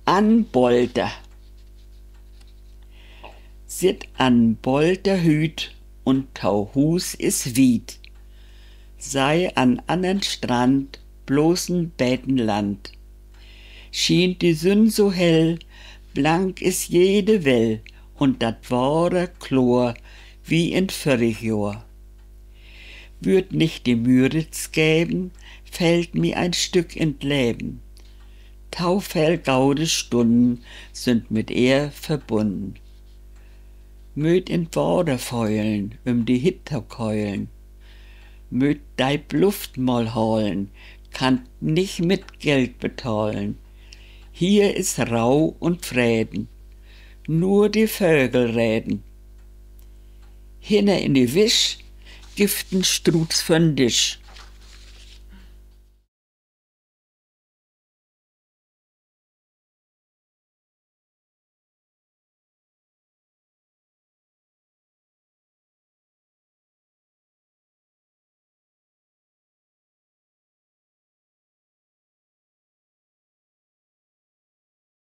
An Bolter. Sit an Bolter Hüt und tau Hus is Wied. Sei an annen Strand bloßen Bettenland. Schien die Sünn so hell, blank is jede Well und dat wahre Chlor wie in Vörigjahr. Würd nicht die Müritz gäben, fällt mi ein Stück in Leben. Taufell gaude Stunden sind mit er verbunden. Möt in Wader feulen, die Hitter keulen. Möt deib Luft mal holen, kann nicht mit Geld bezahlen. Hier is Rau und Frieden, nur die Vögel reden. Hinne in die Wisch, giften Struts von Tisch.